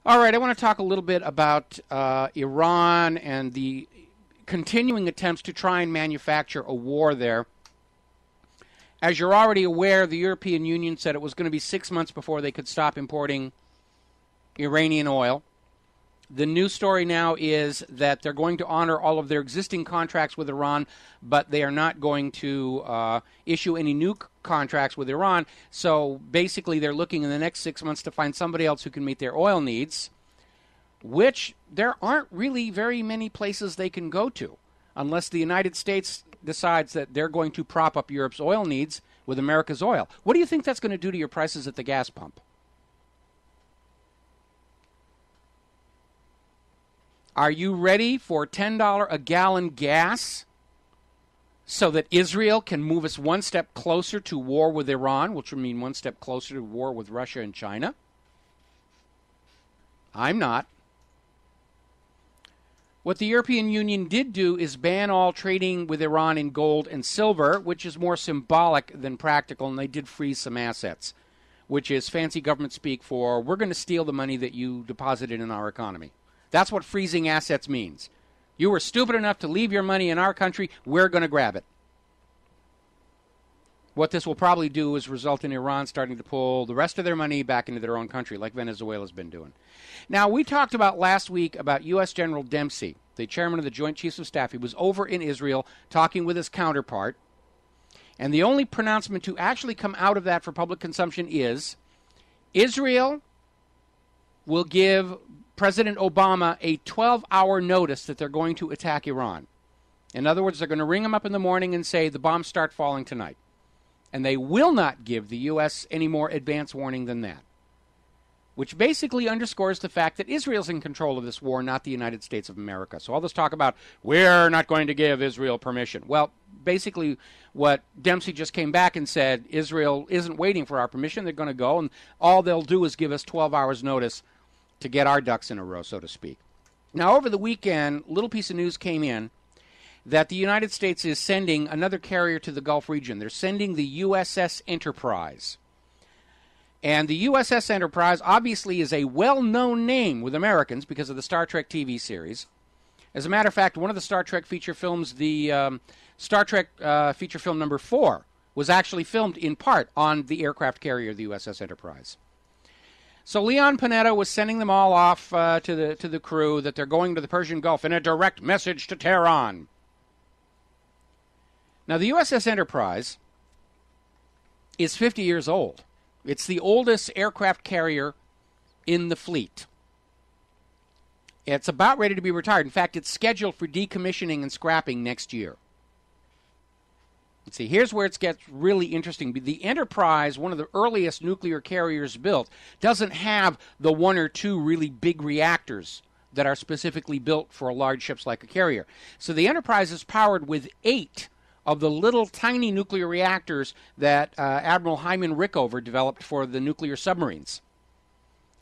All right, I want to talk a little bit about Iran and the continuing attempts to try and manufacture a war there. As you're already aware, the European Union said it was going to be 6 months before they could stop importing Iranian oil. The news story now is that they're going to honor all of their existing contracts with Iran, but they are not going to issue any new contracts with Iran. So basically they're looking in the next 6 months to find somebody else who can meet their oil needs, which there aren't really very many places they can go to unless the United States decides that they're going to prop up Europe's oil needs with America's oil. What do you think that's going to do to your prices at the gas pump? Are you ready for $10 a gallon gas so that Israel can move us one step closer to war with Iran, which would mean one step closer to war with Russia and China? I'm not. What the European Union did do is ban all trading with Iran in gold and silver, which is more symbolic than practical, and they did freeze some assets, which is fancy government speak for we're going to steal the money that you deposited in our economy. That's what freezing assets means. You were stupid enough to leave your money in our country, we're going to grab it. What this will probably do is result in Iran starting to pull the rest of their money back into their own country, like Venezuela's been doing. Now, we talked about last week about U.S. General Dempsey, the chairman of the Joint Chiefs of Staff. He was over in Israel talking with his counterpart. And the only pronouncement to actually come out of that for public consumption is Israel will give President Obama a 12-hour notice that they're going to attack Iran. In other words, they're going to ring him up in the morning and say the bombs start falling tonight. And they will not give the U.S. any more advance warning than that, which basically underscores the fact that Israel's in control of this war, not the United States of America. So all this talk about we're not going to give Israel permission. Well, basically what Dempsey just came back and said, Israel isn't waiting for our permission. They're going to go, and all they'll do is give us 12 hours notice to get our ducks in a row, so to speak. Now, over the weekend, a little piece of news came in that the United States is sending another carrier to the Gulf region. They're sending the USS Enterprise. And the USS Enterprise obviously is a well-known name with Americans because of the Star Trek TV series. As a matter of fact, one of the Star Trek feature films, the Star Trek feature film number 4, was actually filmed in part on the aircraft carrier, the USS Enterprise. So Leon Panetta was sending them all off to the crew that they're going to the Persian Gulf in a direct message to Tehran. Now, the USS Enterprise is 50 years old. It's the oldest aircraft carrier in the fleet. It's about ready to be retired. In fact, it's scheduled for decommissioning and scrapping next year. Let's see, here's where it gets really interesting. The Enterprise, one of the earliest nuclear carriers built, doesn't have the one or two really big reactors that are specifically built for large ships like a carrier. So the Enterprise is powered with 8 of the little tiny nuclear reactors that Admiral Hyman Rickover developed for the nuclear submarines.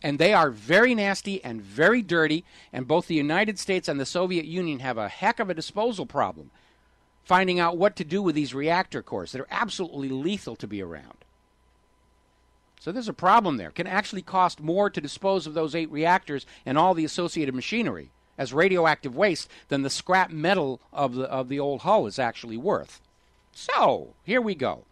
And they are very nasty and very dirty, and both the United States and the Soviet Union have a heck of a disposal problem finding out what to do with these reactor cores that are absolutely lethal to be around. So there's a problem there. It can actually cost more to dispose of those 8 reactors and all the associated machinery as radioactive waste than the scrap metal of the old hull is actually worth. So, here we go.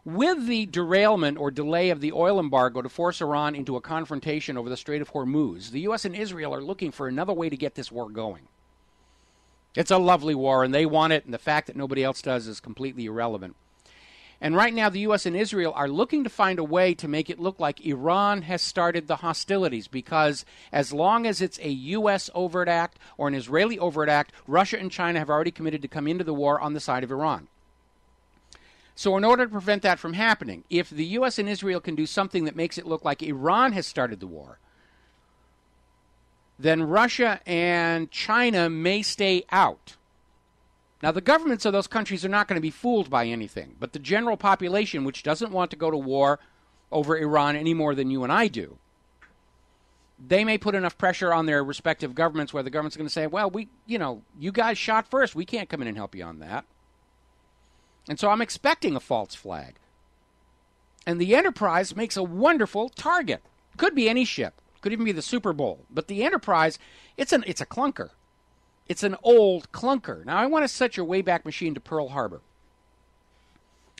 With the derailment or delay of the oil embargo to force Iran into a confrontation over the Strait of Hormuz, the U.S. and Israel are looking for another way to get this war going. It's a lovely war, and they want it, and the fact that nobody else does is completely irrelevant. And right now, the U.S. and Israel are looking to find a way to make it look like Iran has started the hostilities, because as long as it's a U.S. overt act or an Israeli overt act, Russia and China have already committed to come into the war on the side of Iran. So in order to prevent that from happening, if the U.S. and Israel can do something that makes it look like Iran has started the war, then Russia and China may stay out. Now, the governments of those countries are not going to be fooled by anything, but the general population, which doesn't want to go to war over Iran any more than you and I do, they may put enough pressure on their respective governments where the government's going to say, well, you guys shot first. We can't come in and help you on that. And so I'm expecting a false flag. And the Enterprise makes a wonderful target. Could be any ship. Could even be the Super Bowl. But the Enterprise, it's a clunker. It's an old clunker. Now, I want to set your Wayback Machine to Pearl Harbor.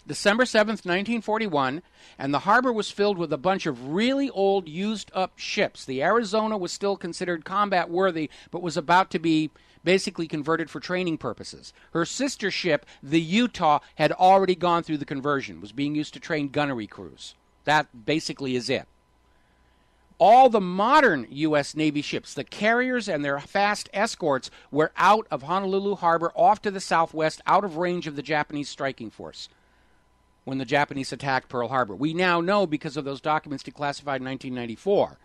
December 7th, 1941, and the harbor was filled with a bunch of really old, used-up ships. The Arizona was still considered combat-worthy, but was about to be basically converted for training purposes. Her sister ship, the Utah, had already gone through the conversion, was being used to train gunnery crews. That basically is it. All the modern U.S. Navy ships, the carriers and their fast escorts, were out of Honolulu Harbor, off to the southwest, out of range of the Japanese striking force when the Japanese attacked Pearl Harbor. We now know, because of those documents declassified in 1994,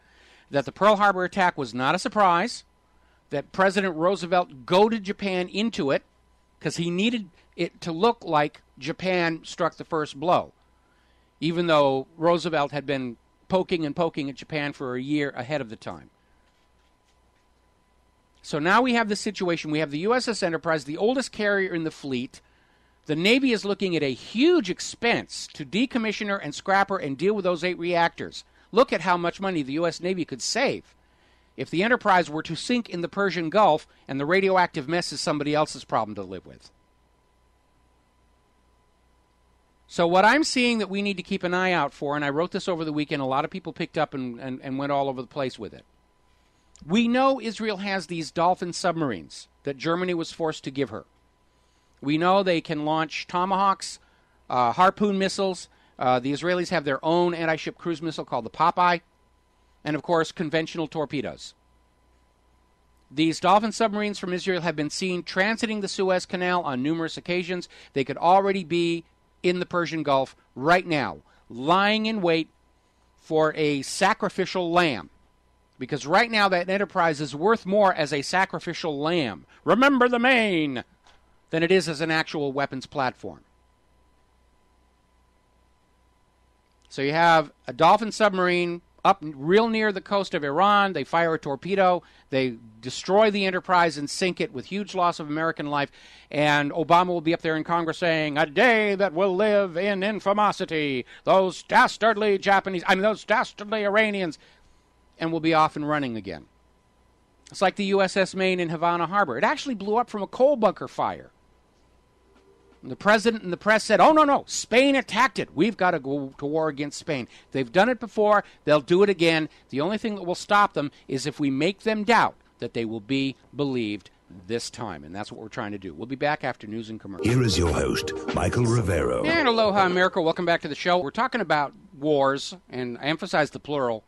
that the Pearl Harbor attack was not a surprise, that President Roosevelt goaded Japan into it because he needed it to look like Japan struck the first blow, even though Roosevelt had been poking at Japan for a year ahead of the time. So now we have the situation. We have the USS Enterprise, the oldest carrier in the fleet. The Navy is looking at a huge expense to decommission her and scrap her and deal with those 8 reactors. Look at how much money the U.S. Navy could save if the Enterprise were to sink in the Persian Gulf and the radioactive mess is somebody else's problem to live with. So what I'm seeing that we need to keep an eye out for, and I wrote this over the weekend, a lot of people picked up and went all over the place with it. We know Israel has these Dolphin submarines that Germany was forced to give her. We know they can launch Tomahawks, Harpoon missiles. The Israelis have their own anti-ship cruise missile called the Popeye. And, of course, conventional torpedoes. These Dolphin submarines from Israel have been seen transiting the Suez Canal on numerous occasions. They could already be in the Persian Gulf right now, lying in wait for a sacrificial lamb. Because right now that Enterprise is worth more as a sacrificial lamb. Remember the Maine! Than it is as an actual weapons platform. So you have a Dolphin submarine up real near the coast of Iran. They fire a torpedo. They destroy the Enterprise and sink it with huge loss of American life. And Obama will be up there in Congress saying, "A day that will live in infamosity. Those dastardly those dastardly Iranians." And we'll be off and running again. It's like the USS Maine in Havana Harbor. It actually blew up from a coal bunker fire. And the president and the press said, "Oh, no, Spain attacked it. We've got to go to war against Spain." They've done it before. They'll do it again. The only thing that will stop them is if we make them doubt that they will be believed this time. And that's what we're trying to do. We'll be back after news and commercials. Here is your host, Michael Rivero. And aloha, America. Welcome back to the show. We're talking about wars, and I emphasize the plural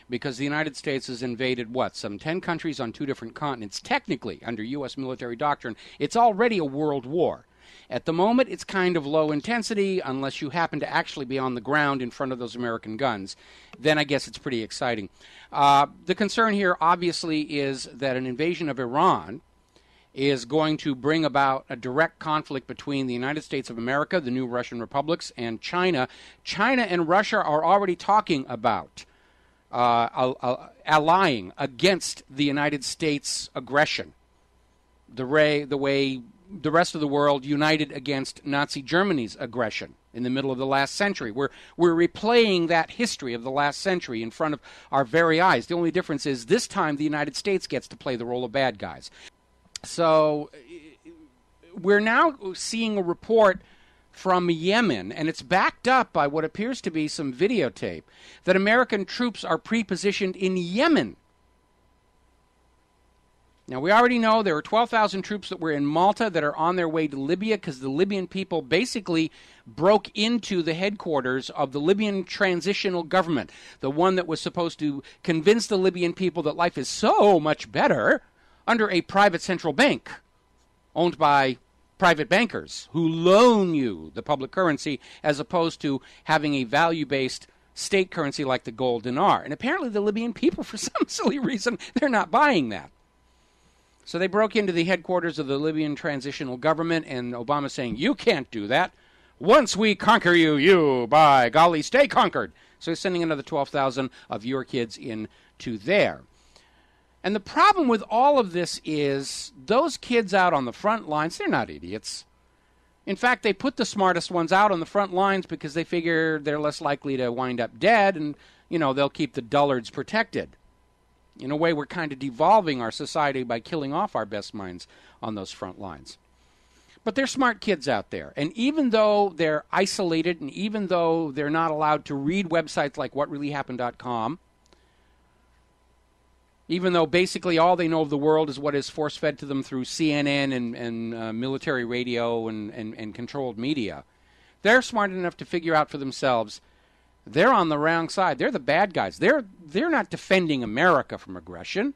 because the United States has invaded, some 10 countries on 2 different continents. Technically, under U.S. military doctrine, it's already a world war. At the moment, it's kind of low intensity unless you happen to actually be on the ground in front of those American guns. Then I guess it's pretty exciting. The concern here, obviously, is that an invasion of Iran is going to bring about a direct conflict between the United States of America, the new Russian republics, and China. China and Russia are already talking about allying against the United States' aggression, the way the rest of the world united against Nazi Germany's aggression in the middle of the last century. We're replaying that history of the last century in front of our very eyes. The only difference is this time the United States gets to play the role of bad guys. So we're now seeing a report from Yemen, and it's backed up by what appears to be some videotape, that American troops are pre-positioned in Yemen. Now, we already know there are 12,000 troops that were in Malta that are on their way to Libya because the Libyan people basically broke into the headquarters of the Libyan transitional government, the one that was supposed to convince the Libyan people that life is so much better under a private central bank owned by private bankers who loan you the public currency as opposed to having a value-based state currency like the gold dinar. And apparently the Libyan people, for some silly reason, they're not buying that. So they broke into the headquarters of the Libyan transitional government, and Obama's saying, "You can't do that. Once we conquer you, you, by golly, stay conquered." So he's sending another 12,000 of your kids into there. And the problem with all of this is those kids out on the front lines, they're not idiots. In fact, they put the smartest ones out on the front lines because they figure they're less likely to wind up dead and, they'll keep the dullards protected. In a way, we're kind of devolving our society by killing off our best minds on those front lines. But they're smart kids out there. And even though they're isolated and even though they're not allowed to read websites like whatreallyhappened.com, even though basically all they know of the world is what is force-fed to them through CNN and military radio and controlled media, they're smart enough to figure out for themselves they're on the wrong side. They're the bad guys. They're not defending America from aggression.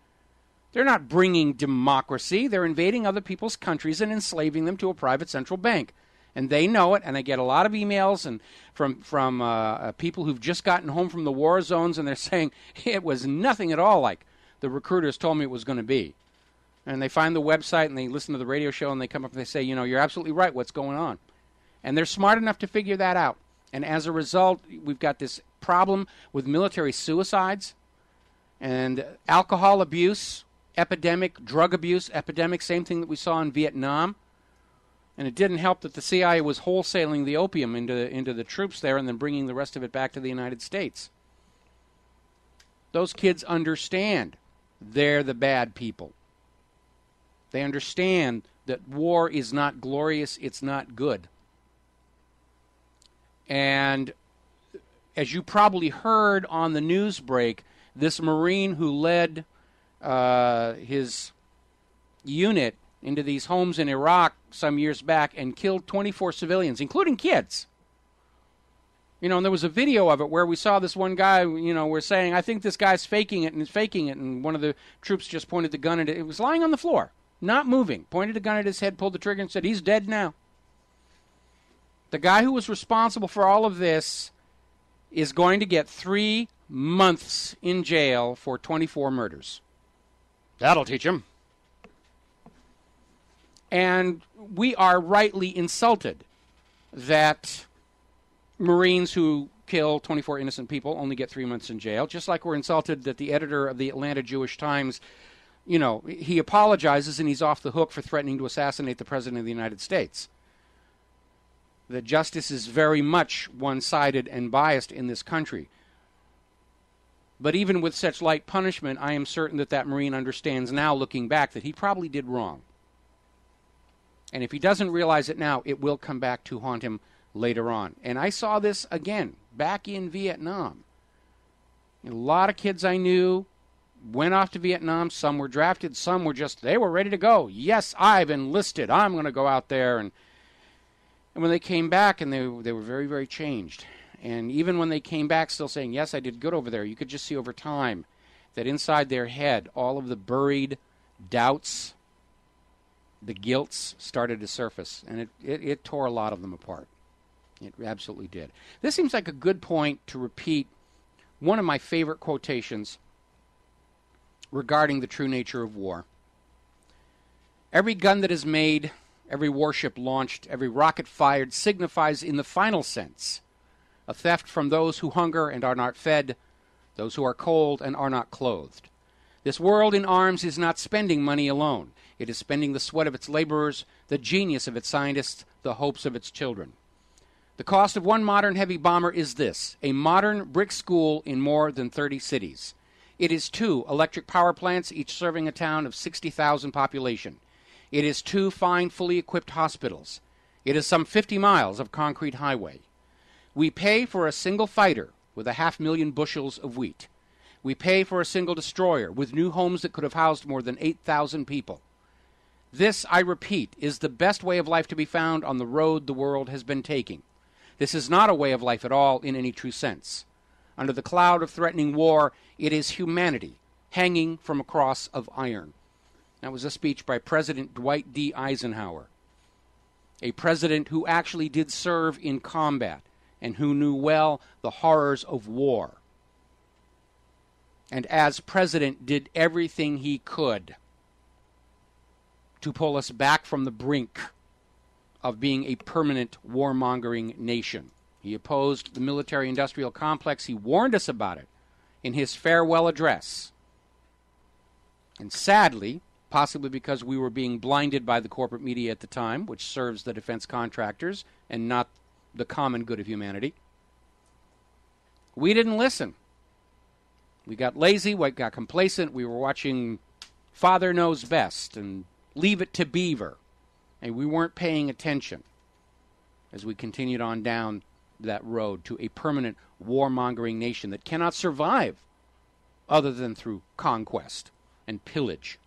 They're not bringing democracy. They're invading other people's countries and enslaving them to a private central bank. And they know it, and I get a lot of emails and from people who've just gotten home from the war zones, and they're saying it was nothing at all like the recruiters told me it was going to be. And they find the website, and they listen to the radio show, and they come up and they say, you're absolutely right, what's going on? And they're smart enough to figure that out. And as a result, we've got this problem with military suicides and alcohol abuse, epidemic, drug abuse, epidemic, same thing that we saw in Vietnam. And it didn't help that the CIA was wholesaling the opium into the troops there and then bringing the rest of it back to the United States. Those kids understand they're the bad people. They understand that war is not glorious, it's not good. And as you probably heard on the news break, this Marine who led his unit into these homes in Iraq some years back and killed 24 civilians, including kids. And there was a video of it where we saw this one guy, we're saying, I think this guy's faking it, and one of the troops just pointed the gun at it. It was lying on the floor, not moving, pointed a gun at his head, pulled the trigger, and said, he's dead now. The guy who was responsible for all of this is going to get 3 months in jail for 24 murders. That'll teach him. And we are rightly insulted that Marines who kill 24 innocent people only get 3 months in jail, just like we're insulted that the editor of the Atlanta Jewish Times, he apologizes and he's off the hook for threatening to assassinate the President of the United States. That justice is very much one-sided and biased in this country. But even with such light punishment, I am certain that Marine understands now, looking back, that he probably did wrong. And if he doesn't realize it now, it will come back to haunt him later on. And I saw this again back in Vietnam. A lot of kids I knew went off to Vietnam. Some were drafted. Some were they were ready to go. Yes, I've enlisted. I'm going to go out there. And when they came back, and they were very, very changed. And even when they came back still saying, yes, I did good over there, you could just see over time that inside their head, all of the buried doubts, the guilts started to surface. And it tore a lot of them apart. It absolutely did. This seems like a good point to repeat one of my favorite quotations regarding the true nature of war. Every gun that is made, every warship launched, every rocket fired signifies in the final sense a theft from those who hunger and are not fed, those who are cold and are not clothed. This world in arms is not spending money alone. It is spending the sweat of its laborers, the genius of its scientists, the hopes of its children. The cost of one modern heavy bomber is this: a modern brick school in more than 30 cities. It is 2 electric power plants, each serving a town of 60,000 population. It is 2 fine, fully equipped hospitals. It is some 50 miles of concrete highway. We pay for a single fighter with 500,000 bushels of wheat. We pay for a single destroyer with new homes that could have housed more than 8,000 people. This, I repeat, is the best way of life to be found on the road the world has been taking. This is not a way of life at all in any true sense. Under the cloud of threatening war, it is humanity hanging from a cross of iron. That was a speech by President Dwight D. Eisenhower, a president who actually did serve in combat and who knew well the horrors of war. And as president did everything he could to pull us back from the brink of being a permanent warmongering nation. He opposed the military-industrial complex. He warned us about it in his farewell address. And sadly, possibly because we were being blinded by the corporate media at the time, which serves the defense contractors and not the common good of humanity, we didn't listen. We got lazy, we got complacent, we were watching Father Knows Best and Leave It to Beaver, and we weren't paying attention as we continued on down that road to a permanent warmongering nation that cannot survive other than through conquest and pillage.